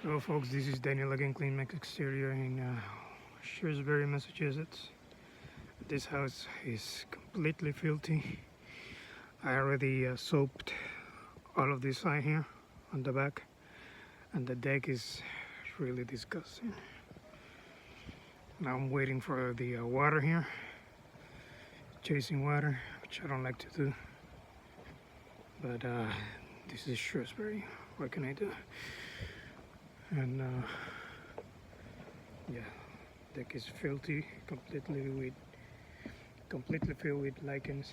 Hello folks, this is Daniel again, Clean Max Exterior in Shrewsbury, Massachusetts. This house is completely filthy. I already soaped all of this side here on the back, and the deck is really disgusting. Now I'm waiting for the water here, chasing water, which I don't like to do. But this is Shrewsbury, what can I do? And yeah, deck is filthy, completely filled with lichens.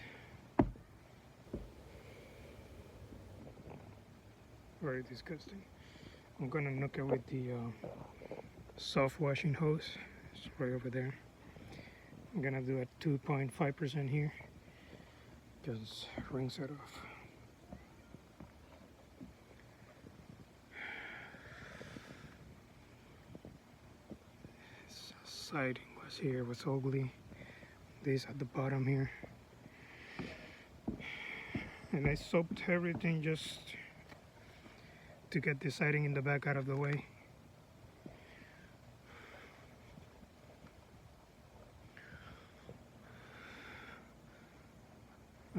Very disgusting. I'm gonna knock it with the soft washing hose. It's right over there. I'm gonna do a 2.5% here. Just rinse it off. Siding was here, was ugly. This at the bottom here, and I soaked everything just to get the siding in the back out of the way.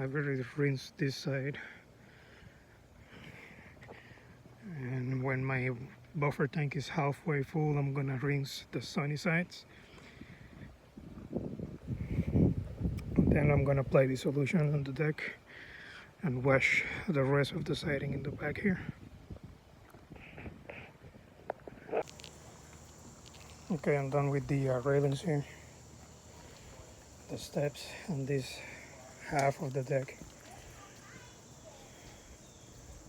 I've already rinsed this side, and when my buffer tank is halfway full, I'm gonna rinse the sunny sides. Then I'm gonna apply the solution on the deck and wash the rest of the siding in the back here. Okay, I'm done with the railings here, the steps, and this half of the deck.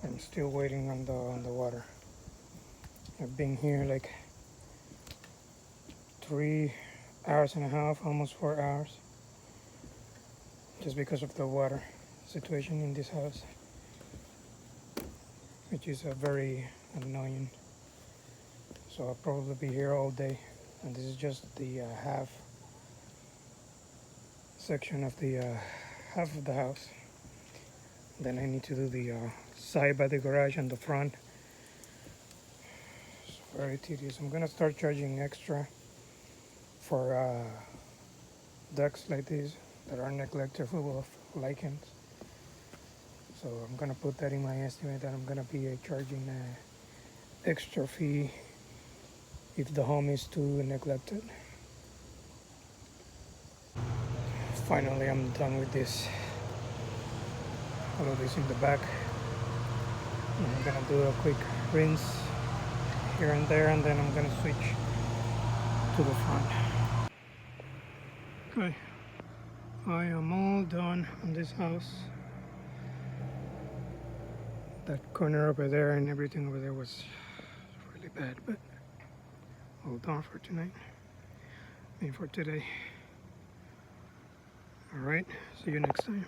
I'm still waiting on the water. I've been here like 3 hours and a half, almost 4 hours, just because of the water situation in this house, which is very annoying. So I'll probably be here all day, and this is just the half section of the half of the house. Then I need to do the side by the garage and the front. It's very tedious. I'm gonna start charging extra for decks like these that are neglected, full of lichens. So I'm gonna put that in my estimate that I'm gonna be charging an extra fee if the home is too neglected. Finally, I'm done with this. All of this in the back. I'm gonna do a quick rinse here and there, and then I'm gonna switch to the front. Okay, I am all done on this house. That corner over there and everything over there was really bad, but all done for tonight and for today. All right, see you next time.